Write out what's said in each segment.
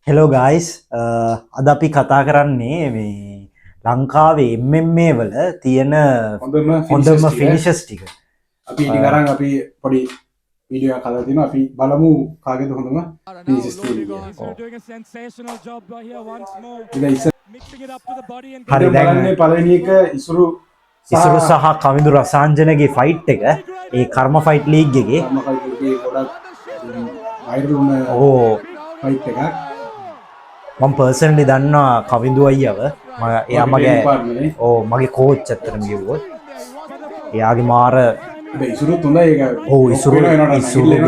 Hello guys අද අපි කතා කරන්නේ මේ ලංකාවේ MMA වල තියෙන හොඳම ෆිනිෂර්ස් ටික. අපි ඉතින් අරන් අපි පොඩි වීඩියෝ එකක් හදලා තිනවා. අපි බලමු කාගේද හොඳම ෆිනිෂර්ස් කියලා. හරි දැන් පළවෙනි එක ඉසුරු සහ කවිඳු රසාංජනගේ ෆයිට් එක ඒ කර්ම ෆයිට් ලීග් එකේ ගොඩක් වයිරල් වුණ ෆයිට් එකක්. මම පර්සනලි දන්නවා කවිඳු අයියව. එයා මගේ කෝච් ඇත්තටම කිව්වොත්. එයාගේ මාර ඉසුරුත් හොඳයි ඒක. ඔව් ඉසුරුගේ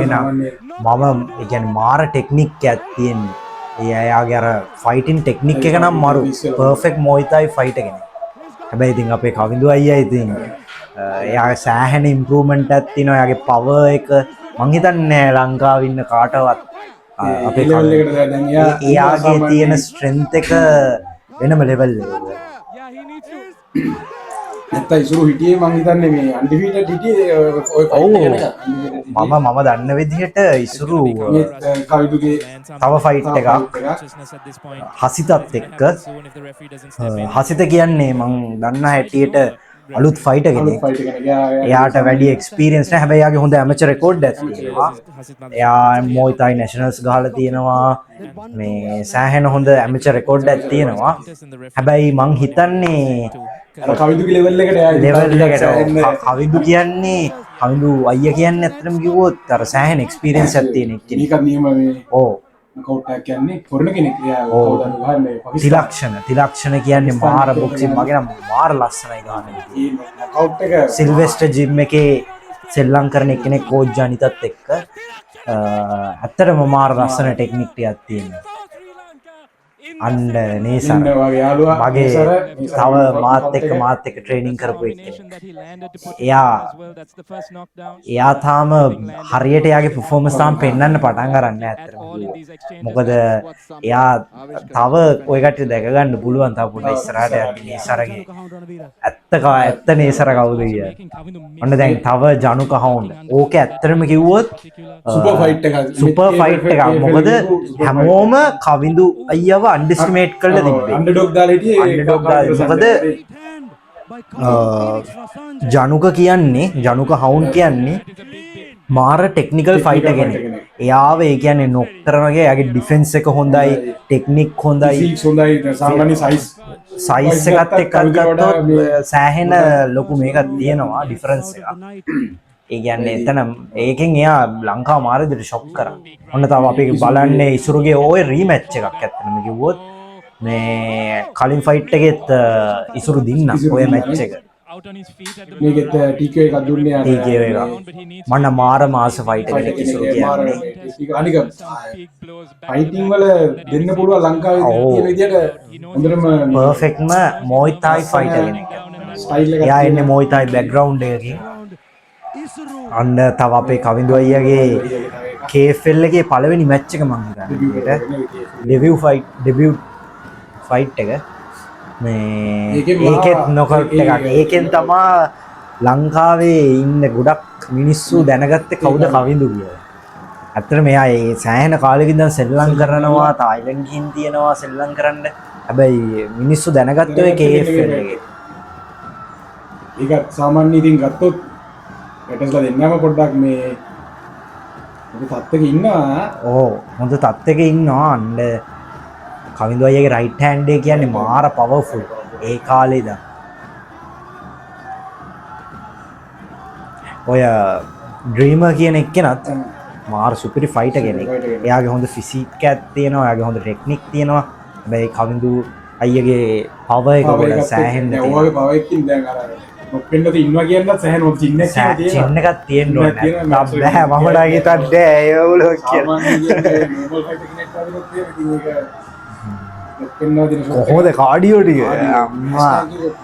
නම් මම ඒ කියන්නේ මාර ටෙක්නික් එකක් තියෙන්නේ. එයාගේ අර ෆයිටින් ටෙක්නික් එක නම් මරු පර්ෆෙක්ට් මොයි තායි ෆයිට් එකනේ. හැබැයි ඉතින් අපේ කවිඳු අයියා ඉතින් එයාගේ සෑහෙන ඉම්ප්‍රූව්මන්ට් එකක් තියෙනවා. එයාගේ පවර් එක මං හිතන්නේ ලංකාවේ ඉන්න කාටවත් අපේ ලෙවල් එකට දැන් එයාගේ තියෙන ස්ට්‍රෙන්ත් එක වෙනම ලෙවල් එක. නැත්නම් ඉසුරු හිටියේ මං හිතන්නේ මේ අන්ඩිෆීටඩ් හිටියේ ඔය මම දන්න විදිහට ඉසුරු කවිදුගේ තව ෆයිට් එකක් හසිතත් එක්ක. හසිත කියන්නේ මං දන්න හැටියට අලුත් ෆයිටර් කෙනෙක්. එයාට වැඩි එක්ස්පීරියන්ස් නැහැ. හැබැයි එයාගේ හොඳ ඇමචර් රෙකෝඩ් එකක් තියෙනවා. එයා මොයි තායි නැෂනල්ස් ගහලා තියෙනවා. මේ සෑහෙන හොඳ ඇමචර් රෙකෝඩ් එකක් තියෙනවා. හැබැයි මං හිතන්නේ කවිදුගේ ලෙවල් එකට කවිදු කියන්නේ කවිදු අයියා කියන්නේ ඇත්තටම කිව්වොත් අර සෑහෙන එක්ස්පීරියන්ස් එකක් තියෙන කෙනෙක්. නිකන් නියම මේ ඔව් කවුට් එකක් කියන්නේ කොරණ කෙනෙක්. එයා කවුදන් ගහන්නේ තිලක්ෂණ කියන්නේ මාර බොක්සින් මගේ නම් මාර ලස්සනයි ගහන්නේ. කවුට් එක සිල්වෙස්ටර් ජිම් එකේ සෙල්ලම් කරන කෙනෙක් කෝච් ජනිතත් එක්ක ඇත්තටම මාර ලස්සන ටෙක්නික් ටිකක් තියෙනවා. අන්න නේසර මගේ තව මාත් එක්ක ට්‍රේනින් කරපු එක්කෙනෙක්. එයා තාම හරියට එයාගේ පර්ෆෝමන්ස් තාම පෙන්වන්න පටන් ගන්න නැහැ ඇත්තටම. මොකද එයා තව ඔය කට්ටිය දැක ගන්න පුළුවන් තව පොඩ්ඩක් ඉස්සරහට යන්න නේසරගේ ඇත්ත නේසර කවුද කියලා. ඔන්න දැන් තව ජනුක හවුන්ඩ්. ඕක ඇත්තටම කිව්වොත් සුපර් ෆයිට් එකක්. මොකද හැමෝම කවිඳු අයියව අන්ඩිස්ටිමේට් කරලා තිබ්බේ. අන්ඩර්ඩොග් දාලා හිටියේ. මොකද ජනුක හවුන් කියන්නේ මාර ටෙක්නිකල් ෆයිටර් කෙනෙක්. එයාව ඒ කියන්නේ නොක් කරනගේ එයාගේ ඩිෆෙන්ස් එක හොඳයි, ටෙක්නික් හොඳයි, සාමාන්‍ය සයිස් එකත් එක්ක ගත්තොත් සෑහෙන ලොකු මේකක් තියෙනවා ඩිෆරන්ස් එකක්. ඒ කියන්නේ එතන ඒකෙන් එයා ලංකාව මාර විදිහට ෂොක් කරා. ඔන්න තව අපි බලන්නේ ඉසුරුගේ ওই රීමැච් එකක් ඇත්තටම කිව්වොත් මේ කලින් ෆයිට් එකෙත් ඉසුරු දින්න ඔය මැච් එක. මේකෙත් ටීකේ එකක් දුන්නේ යාර. ටීකේ එක. මන්න මාර මාස ෆයිට් එකක් ඉසුරු කියන්නේ. අනික ෆයිටින් වල දෙන්න පුළුවන් ලංකාවේ තියෙන විදිහට හොඳටම පර්ෆෙක්ට්ම මොයි තායි ෆයිටර් කෙනෙක්. ස්ටයිල් එක. එයා එන්නේ මොයි තායි බෑග්ග්‍රවුන්ඩ් එකකින්. අන්න තව අපේ කවිඳු අයියාගේ KFL එකේ පළවෙනි මැච් එක මම හිතන්නේ. ඩෙබියුට් ෆයිට් එක. මේ ඒකෙත් නොකවුට් එකක්. ඒකෙන් තමයි ලංකාවේ ඉන්න ගොඩක් මිනිස්සු දැනගත්තේ කවුද කවිඳු කියලා. ඇත්තටම එයා ඒ සෑහෙන කාලෙක ඉඳන් සෙල්ලම් කරනවා, තායිලන්ඩ් ගිහින් තියෙනවා සෙල්ලම් කරන්න. හැබැයි මිනිස්සු දැනගත්තේ ඔය KFL එකේ. ඒක සාමාන්‍ය ඉතින් ගත්තොත් පැටස්ලා දෙන්නම පොඩ්ඩක් මේ හොඳ තත්ත්වයක ඉන්නවා. හොඳ තත්ත්වයක ඉන්නවා. අන්න කවිඳු අයියාගේ රයිට් හෑන්ඩ් එක කියන්නේ මාර පවර්ෆුල්. ඒ කාලේ ඉඳන් ඔය ඩ්‍රීමර් කියන එක්කෙනත් මාර සුපිරි ෆයිටර් කෙනෙක්. එයාගේ හොඳ ෆිසික් එකක් තියෙනවා, එයාගේ හොඳ ටෙක්නික් තියෙනවා. හැබැයි කවිඳු අයියාගේ පවර් එක වල සෑහෙන්න තියෙනවා. ඔයගේ පවර් එකකින් දැන් අර නොපෙන්නත ඉන්නවා කියන්නත් සෑහෙන මොකද චින්න එකක් තියෙනවා. චින්න එකක් තියෙන්න ඕනේ. බෑ මම ඩාගිතත් බෑ ඒවලෝ කියලා. කොහොමද කාඩියෝ ටික අම්මා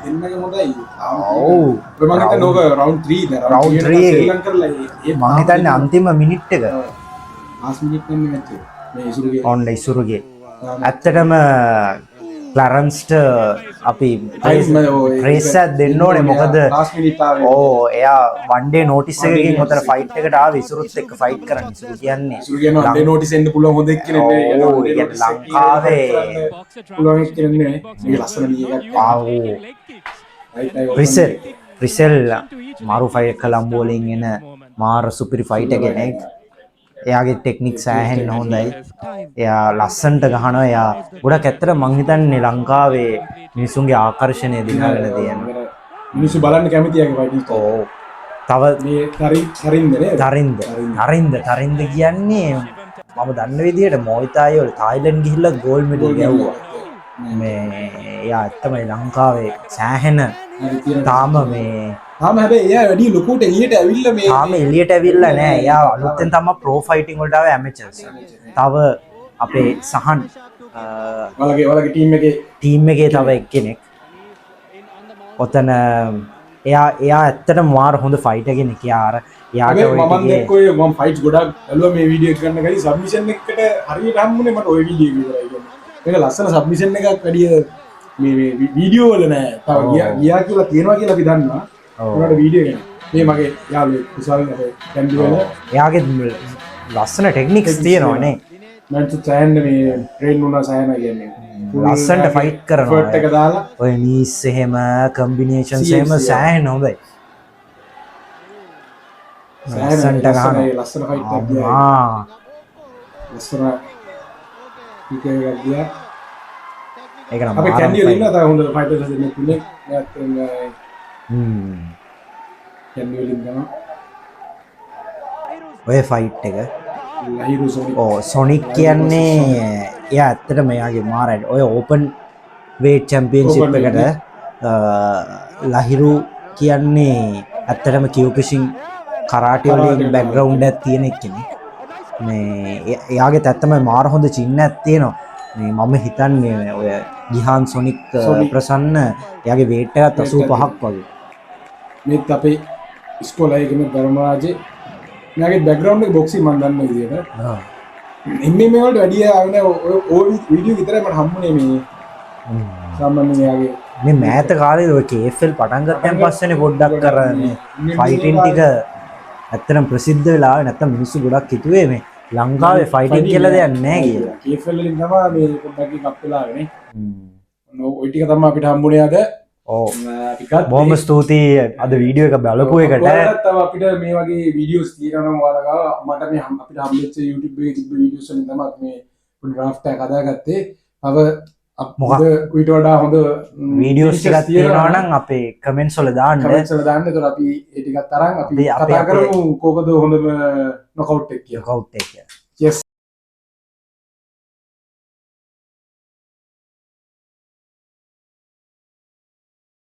දෙන්නගේ හොඳයි. ඔව් මම හිතන්නේ නෝක රවුන්ඩ් 3 දැන් රවුන්ඩ් 3 ශ්‍රී කරලා මම හිතන්නේ අන්තිම මිනිට් එක ලාස්ට් මිනිට් නෙමෙයි මැච් එක. මේ ඉසුරුගේ ඔන්න ඉසුරුගේ ඇත්තටම ක්ලරන්ස්ට අපි Time ඔය ප්‍රේස් එකක් දෙන්න ඕනේ මොකද last minute ආවේ. ඕ එයා වන්ඩේ නෝටිස් එකකින් ඔතන ෆයිට් එකට ආවේ ඉසුරුත් එක්ක ෆයිට් කරන්න ඉසුරු කියන්නේ ඉසුරු කියන අඩේ නොටිස් එන්න පුළුවන් හොඳ එක්කෙනෙක් නෙවෙයි. ඔව්, අඩේ ඒ notice එක ලංකාවේ පුළුවන් එක්කෙනෙක් නෙවෙයි. මේ ලස්සන ලී එකක් ආවෝ right eye open රිසෙල් මාරු ෆයිට් කළම්බෝ වලින් එන මාර සුපිරි ෆයිටර් කෙනෙක් එයාගේ ටෙක්නික් සෑහෙන්න හොඳයි එයා ලස්සන්ට ගහනවා එයා ගොඩක් ඇත්තට මං හිතන්නේ ලංකාවේ මිනිසුන්ගේ ආකර්ෂණය දිනාගෙන තියෙනවා මිනිස්සු බලන්න කැමති යගේ ෆයිට් ඕ තව මේ තරින්ද නේද? තරින්ද කියන්නේ මම දන්න විදිහට මොයිතායි වල තායිලන්ඩ් ගිහිල්ලා ගෝල්ඩ් මෙඩල් ගැව්වා මේ එයා ඇත්තමයි ලංකාවේ සෑහෙන තාම මේ තාම හැබැයි එයා වැඩි ලොකුට එළියට ඇවිල්ලා මේ තාම එළියට ඇවිල්ලා නෑ එයා අලුතෙන් තමයි ප්‍රෝ ෆයිටින් වලට ආවේ ඇමචර්ස් තව අපේ සහන් වලගේ ටීම් එකේ තව එක්කෙනෙක් ඔතන එයා ඇත්තටම මාර හොඳ ෆයිටර් කෙනෙක් යාර යාට මම දැක්කෝ මම ෆයිට්ස් ගොඩක් බැලුවා මේ වීඩියෝ එක කරන්න ගිහින් සබ්මිෂන් එකට හරියට හම්බුනේ මට ওই වීඩියෝ එක විතරයි කියන්නේ ඒක ලස්සන සබ්මිෂන් එකක් වැඩිය මේ වීඩියෝ වල නෑ තව ගියා කියලා තියෙනවා කියලා අපි දන්නවා ඔයාලට වීඩියෝ එක මේ මගේ යාළුවෙක් කුසල් කැන්ඩි වල එයාගේ ලස්සන ටෙක්නික්ස් තියෙනවා නේ මම සෑහෙන මේ ට්‍රේන් වුණා සෑහෙන කියන්නේ ලස්සනට ෆයිට් කරනවා ෆර්ට් එක දාලා ඔය නීස් එහෙම කම්බිනේෂන්ස් එහෙම සෑහෙන හොඳයි ලස්සනට ගහනවා ලස්සන ෆයිට් එකක් ගියා ලස්සන එකක් ගියා ඒක නම් අපි කැන්ඩි වල ඉන්නවා තව හොඳ ෆයිටර්ස් දෙන්නෙක් ඉන්නේ නැත්නම් කැන්ඩි වලින් තමයි ඔය ෆයිට් එක ලහිරු සෝනික් ඕ සොනික් කියන්නේ එයා ඇත්තට මෙයාගේ මාරයි ඔය ඕපන් වේට් චැම්පියන්ෂිප් එකට ලහිරු කියන්නේ ඇත්තටම කියෝකුෂින් කරාටි වලින් බෑග්ග්‍රවුන්ඩ් එකක් තියෙන කෙනෙක් මේ එයාගේ ඇත්තම මාර හොඳ චින්නයක් තියෙනවා මේ මම හිතන්නේ ඔය ගිහාන් සොනික් ප්‍රසන්න එයාගේ වේට් එකත් 85ක් වගේ මේත් අපේ ඉස්කෝලේ එකම ධර්මරාජේ මෙයාගේ බෑග්ග්‍රවුන්ඩ් එක බොක්සින් මම දන්න විදියට එන්නේ මේ වලට වැඩි ආවනේ ඔය වීඩියෝ විතරයි මට හම්බුනේ මේ සාමාන්‍යයෙන් මෙයාගේ මේ මෑත කාලේ ඔය KFL පටන් ගත්තන් පස්සේනේ පොඩ්ඩක් කරන්නේ ෆයිටින් ටික ඇත්තටම ප්‍රසිද්ධ වෙලා නැත්තම් මිනිස්සු ගොඩක් හිතුවේ මේ ලංකාවේ ෆයිටින් කියලා දෙයක් නැහැ කියලා. KFL වලින් තමයි මේ පොඩ්ඩක් එකක් වෙලානේ. ඔය ටික තමයි අපිට හම්බුනේ අද. ඔව්. බොහොම ස්තුතියි අද වීඩියෝ එක බලපු එකට. ඔයාලට තව අපිට මේ වගේ වීඩියෝස් තියෙනවා නම් ඔයාලා මට මේ අපිට හම්බෙච්ච YouTube එකේ තිබ්බ වීඩියෝස් වලින් තමයි අපි මේ පොඩි ඩ්‍රාෆ්ට් එකක් හදාගත්තේ. තව මොකද ඊට වඩා හොඳ වීඩියෝස් ටිකක් තියෙනවා නම් අපේ කමෙන්ට්ස් වල දාන්න. කමෙන්ට්ස් වල දාන්න. ඒතර අපි ඒ ටිකත් අරන් අපි කතා කරමු කොහොමද හොඳම නොකවුට් එක කියලා. නොකවුට් එක.